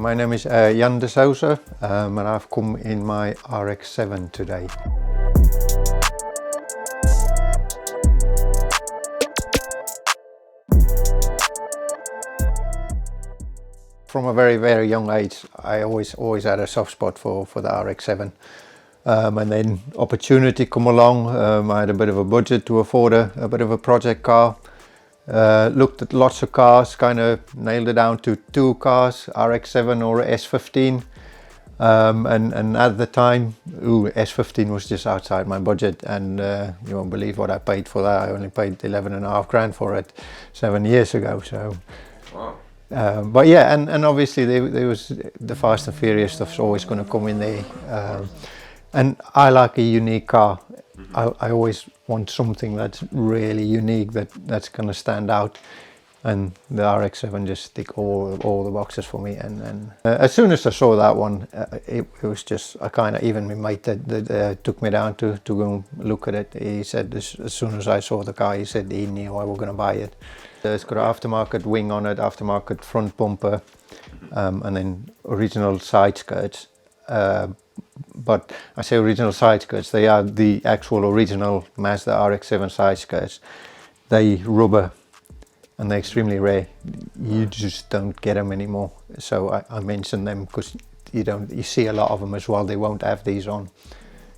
My name is Jan de Souza and I've come in my RX7 today. From a very young age I always had a soft spot for the RX7 and then opportunity come along. I had a bit of a budget to afford a bit of a project car. Looked at lots of cars, kind of nailed it down to two cars, RX7 or S15. And at the time, S15 was just outside my budget, and you won't believe what I paid for that. I only paid 11.5 grand for it 7 years ago. So, wow. But yeah, and obviously there was the Fast and Furious stuff's always going to come in there. And I like a unique car. I always want something that's really unique, that's going to stand out, and the RX7 just tick all the boxes for me. And as soon as I saw that one, it was just, I kind of, even my mate that took me down to go and look at it, he said as soon as I saw the car, he said he knew I was going to buy it. It's got an aftermarket wing on it, aftermarket front bumper, and then original side skirts. But I say original side skirts, they are the actual original MAZDA RX7 side skirts. They rubber and they're extremely rare. You just don't get them anymore. So I mention them because you see a lot of them as well. They won't have these on.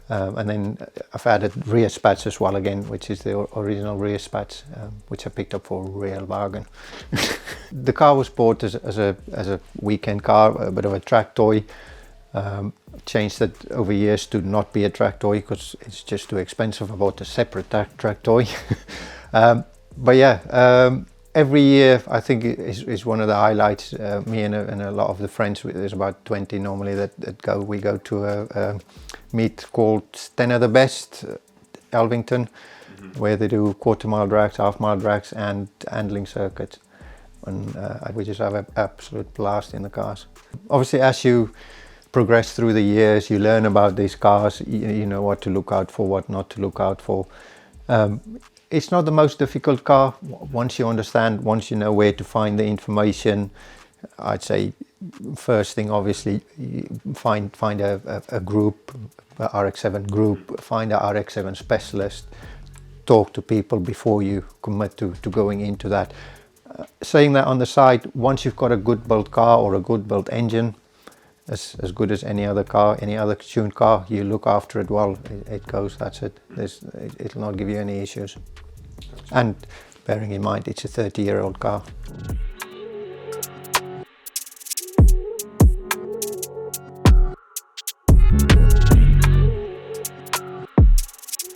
And then I've added rear spats as well again, which is the original rear spats, which I picked up for a real bargain. The car was bought as a weekend car, a bit of a track toy. Changed it over years to not be a track toy because it's just too expensive. I bought a separate track toy. But yeah, every year I think is one of the highlights. Me and a lot of the friends, there's about 20 normally that we go to a meet called 10 of the Best, Elvington, where they do quarter-mile drags, half-mile drags and handling circuits. And we just have an absolute blast in the cars. Obviously, as you progress through the years, you learn about these cars, you know what to look out for, what not to look out for. It's not the most difficult car once you understand, once you know where to find the information. I'd say first thing, obviously, find a group, a RX7 group, find a RX7 specialist, talk to people before you commit to going into that. Saying that on the side, once you've got a good built car or a good built engine, as good as any other car, any other tuned car, you look after it well, it goes, that's it. It'll not give you any issues. And bearing in mind, it's a 30-year-old car.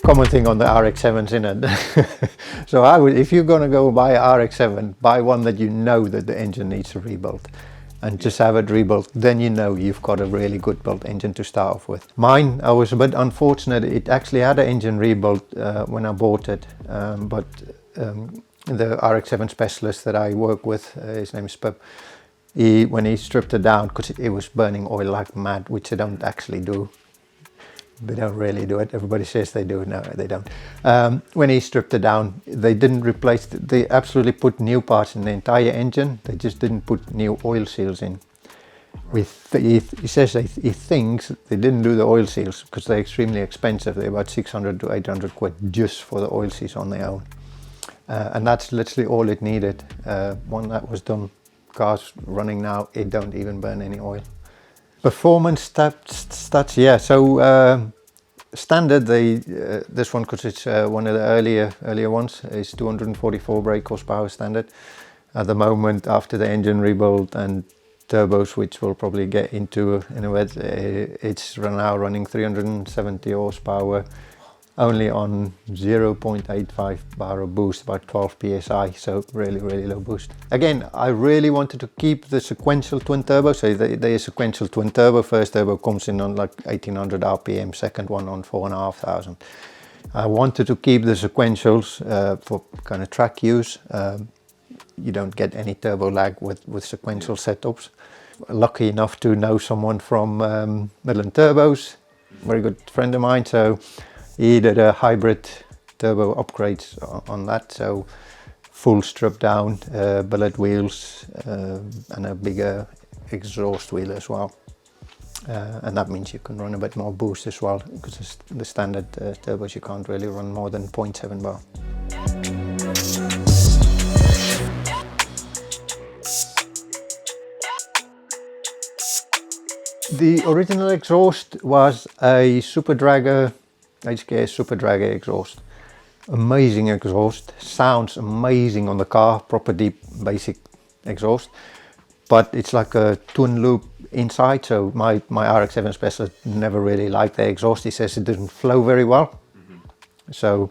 Common thing on the RX7s, innit? So if you're going to go buy a RX7, buy one that you know that the engine needs a rebuild. And just have it rebuilt, then you know you've got a really good built engine to start off with. Mine, I was a bit unfortunate, it actually had an engine rebuilt when I bought it, but the RX7 specialist that I work with, his name is Pip, when he stripped it down, because it was burning oil like mad, which they don't actually do. They don't really do it. Everybody says they do. No, they don't. When he stripped it down, they didn't replace it. They absolutely put new parts in the entire engine. They just didn't put new oil seals in. He says he thinks they didn't do the oil seals because they're extremely expensive. They're about 600 to 800 quid just for the oil seals on their own. And that's literally all it needed. One that was done. Cars running now, it don't even burn any oil. Performance stats, yeah. So standard, this one, because it's one of the earlier ones, is 244 brake horsepower standard. At the moment, after the engine rebuild and turbos, which we'll probably get into in a bit, it's now running 370 horsepower, only on 0.85 bar of boost, about 12 psi, so really low boost. Again, I really wanted to keep the sequential twin turbo, so they are sequential twin turbo. First turbo comes in on like 1800 rpm, second one on 4,500. I wanted to keep the sequentials for kind of track use. You don't get any turbo lag with sequential setups. Lucky enough to know someone from Midland Turbos, very good friend of mine, so he did a hybrid turbo upgrades on that, so full strip down, billet wheels and a bigger exhaust wheel as well. And that means you can run a bit more boost as well, because the standard turbos you can't really run more than 0.7 bar. The original exhaust was a Super Dragger, HKS Super Dragger exhaust. Amazing exhaust, sounds amazing on the car, proper deep basic exhaust. But it's like a twin loop inside, so my RX7 specialist never really liked the exhaust. He says it didn't flow very well. So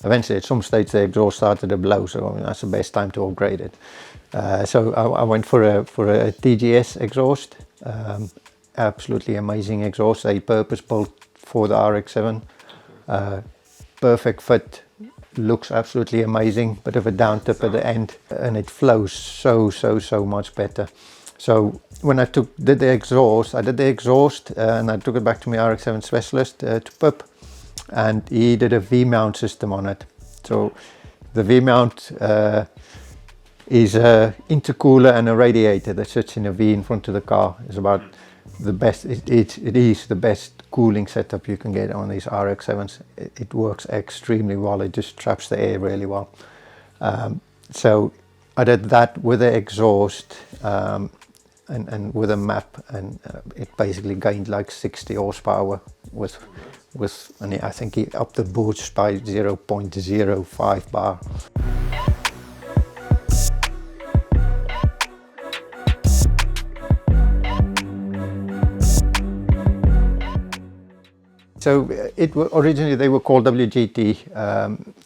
eventually at some stage the exhaust started to blow, so I mean, that's the best time to upgrade it. So I went for a TGS exhaust. Absolutely amazing exhaust, a purpose built for the RX7. Perfect fit, looks absolutely amazing, bit of a down tip at the end, and it flows so much better. So when I did the exhaust, and I took it back to my RX7 specialist to Pip, and he did a V-mount system on it. So the V-mount is a intercooler and a radiator that sits in a V in front of the car. It's about the best, it is the best cooling setup you can get on these RX7s. It works extremely well, it just traps the air really well. So I did that with the exhaust and with a map, and it basically gained like 60 horsepower with and I think he upped the boost by 0.05 bar. So originally they were called WGT.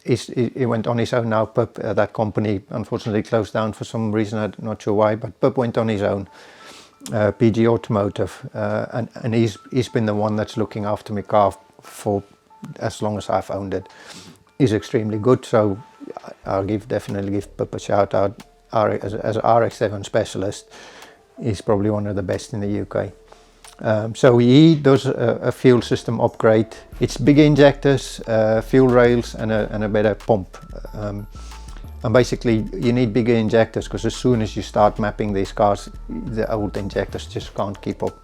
It went on his own now. Pip, that company unfortunately closed down for some reason, I'm not sure why, but Pip went on his own. PG Automotive, and he's been the one that's looking after my car for as long as I've owned it. He's extremely good, so I'll definitely give Pip a shout out. As an RX7 specialist, he's probably one of the best in the UK. So he does a fuel system upgrade. It's bigger injectors, fuel rails, and a better pump. And basically you need bigger injectors, because as soon as you start mapping these cars, the old injectors just can't keep up.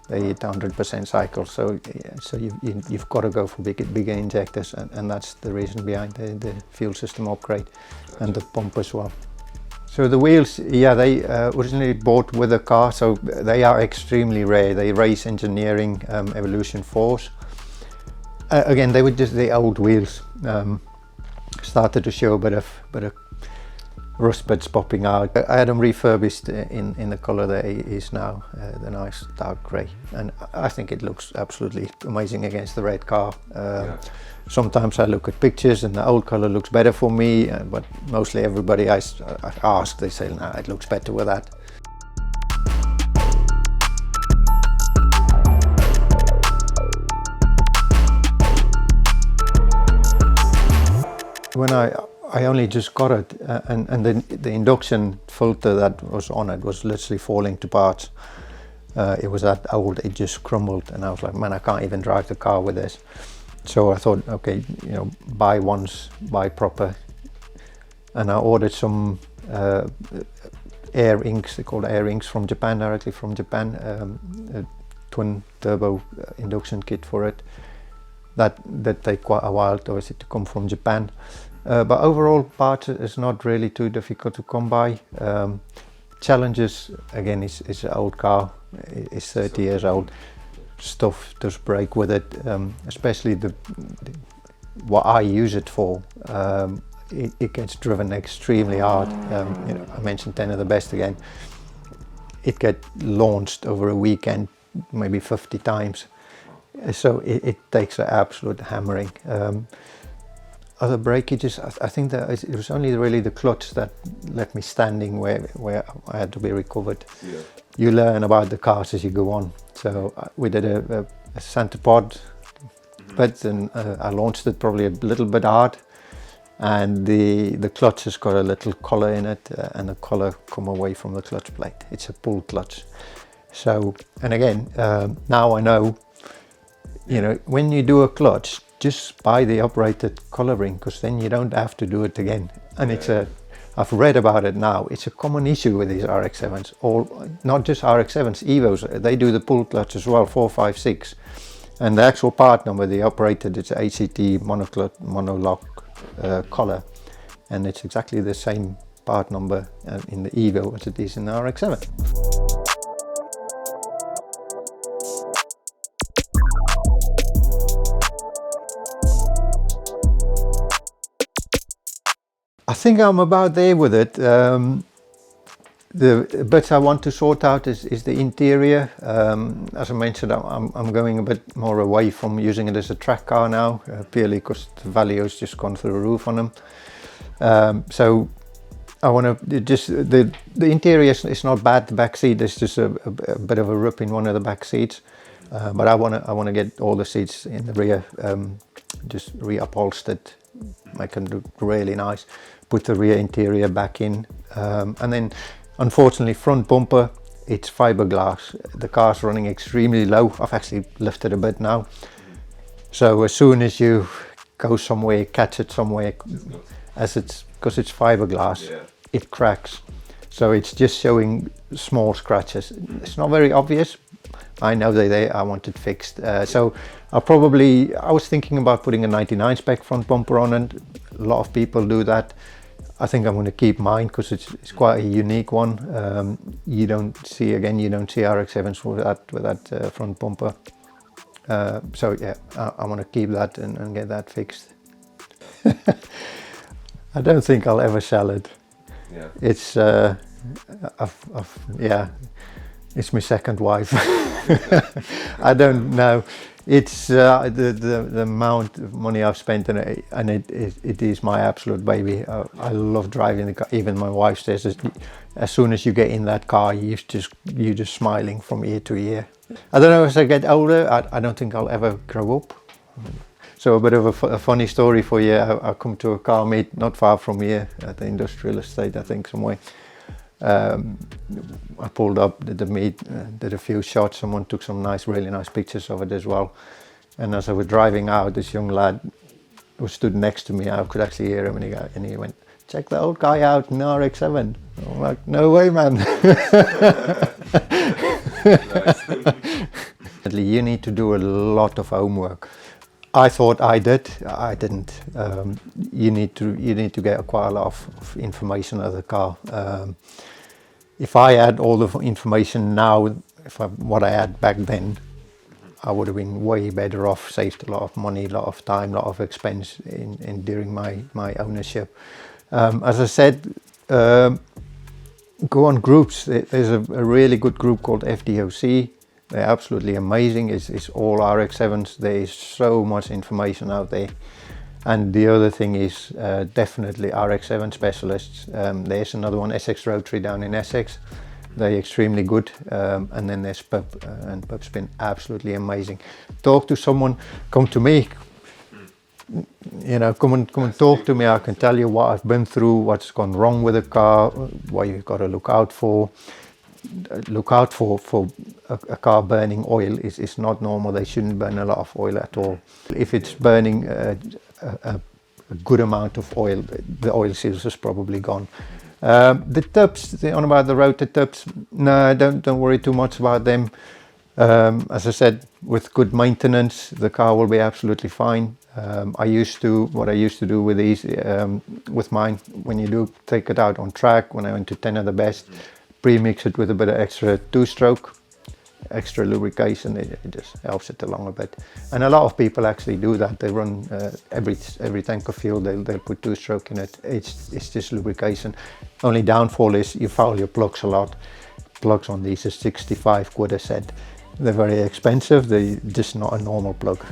They hit 100% cycle, so you've got to go for bigger injectors, and that's the reason behind the fuel system upgrade and the pump as well. So the wheels, yeah, they originally bought with the car, so they are extremely rare. They Race Engineering Evolution 4s. Again, they were just the old wheels. Started to show a bit of rust bits popping out. I had them refurbished in the colour that it is now, the nice dark grey, and I think it looks absolutely amazing against the red car. Yeah. Sometimes I look at pictures and the old colour looks better for me, but mostly everybody I ask, they say, nah, it looks better with that. When I only just got it, and the induction filter that was on it was literally falling to parts. It was that old, it just crumbled, and I was like, man, I can't even drive the car with this. So I thought, okay, you know, buy once, buy proper. And I ordered some air inks, they're called air inks from Japan, directly from Japan, a twin turbo induction kit for it. That take quite a while, obviously, to come from Japan. But overall, parts is not really too difficult to come by. Challenges, again, it's an old car, it's 30 years old. Stuff does break with it, especially what I use it for. It gets driven extremely hard. You know, I mentioned 10 of the best again. It gets launched over a weekend, maybe 50 times. So it takes an absolute hammering. Other breakages, I think that it was only really the clutch that left me standing where I had to be recovered. Yeah. You learn about the cars as you go on. So we did a center pod bit, and I launched it probably a little bit hard, and the clutch has got a little collar in it, and the collar come away from the clutch plate. It's a pull clutch. So, and again, now I know, you know, when you do a clutch, just buy the uprated collar ring, because then you don't have to do it again. And it's I I've read about it now. It's a common issue with these RX7s, or not just RX7s, Evos. They do the pull clutch as well, 456. And the actual part number they operated, it's ACT monolock collar, and it's exactly the same part number in the Evo as it is in the RX7. I think I'm about there with it. The bits I want to sort out is the interior. As I mentioned, I'm going a bit more away from using it as a track car now, purely because the value has just gone through the roof on them. So I want to just the interior is not bad. The back seat is just a bit of a rip in one of the back seats, but I want to get all the seats in the rear just reupholstered, make them look really nice. Put the rear interior back in, and then unfortunately front bumper, it's fiberglass. The car's running extremely low. I've actually lifted a bit now, so as soon as you go somewhere, catch it somewhere, because it's fiberglass, it cracks. So it's just showing small scratches. It's not very obvious. I know they're there. I want it fixed. So I was thinking about putting a 99 spec front bumper on it. A lot of people do that. I think I'm going to keep mine because it's quite a unique one. You don't see RX7s with that front bumper. So yeah, I want to keep that and get that fixed. I don't think I'll ever sell it. Yeah. It's it's my second wife. I don't know. It's the amount of money I've spent on it, and it is my absolute baby. I love driving the car. Even my wife says, as soon as you get in that car, you're just smiling from ear to ear. I don't know, as I get older, I don't think I'll ever grow up. So a bit of a funny story for you. I come to a car meet not far from here at the industrial estate, I think, somewhere. I pulled up, did the meet, did a few shots. Someone took some really nice pictures of it as well. And as I was driving out, this young lad who stood next to me, I could actually hear him, and he went, "Check the old guy out in RX7." I'm like, "No way, man." You need to do a lot of homework. I thought I did. I didn't. You need to get quite a lot of information out of the car. If I had all the information now, what I had back then, I would have been way better off. Saved a lot of money, a lot of time, a lot of expense during my ownership. As I said, go on groups. There's a really good group called FDOC. They're absolutely amazing. It's all RX7s. There is so much information out there. And the other thing is definitely RX7 specialists. There's another one, Essex Rotary down in Essex. They're extremely good. And then there's Pub, and Pub's been absolutely amazing. Talk to someone, come to me. You know, come and talk to me. I can tell you what I've been through, what's gone wrong with the car, what you've got to look out for. Look out for a car burning oil. Is not normal. They shouldn't burn a lot of oil at all. If it's burning a good amount of oil, the oil seals is probably gone. The tubs, on about the rotor tubs, no, don't worry too much about them. As I said, with good maintenance, the car will be absolutely fine. What I used to do with these, with mine, when you do take it out on track, when I went to 10 of the best, pre-mix it with a bit of extra two-stroke, extra lubrication. It just helps it along a bit. And a lot of people actually do that. They run every tank of fuel, they'll put two-stroke in it. It's just lubrication. Only downfall is you foul your plugs a lot. Plugs on these is 65 quid a set. They're very expensive. They're just not a normal plug.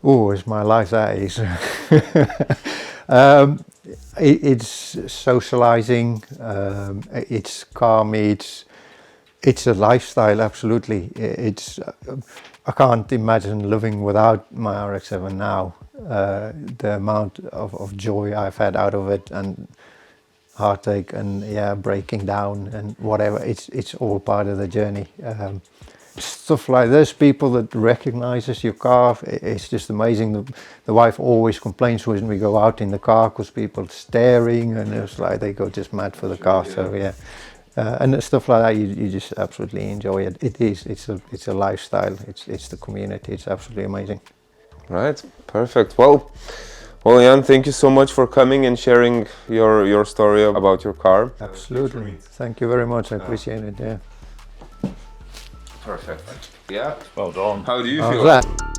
Oh, it's my life, that is. It's socializing, it's car meets, it's a lifestyle, absolutely. I can't imagine living without my RX7 now. The amount of joy I've had out of it, and heartache and breaking down and whatever. It's all part of the journey. Stuff like this, people that recognizes your car, it's just amazing. The wife always complains when we go out in the car because people staring, and it's like they go just mad for the car. So yeah, and stuff like that, you just absolutely enjoy it. It's a lifestyle. It's the community. It's absolutely amazing. Right, perfect. Well, Jan, thank you so much for coming and sharing your story about your car. Absolutely. Thank you very much. I appreciate it. Yeah. Perfect. Yeah. Well done. How do you How's feel? that?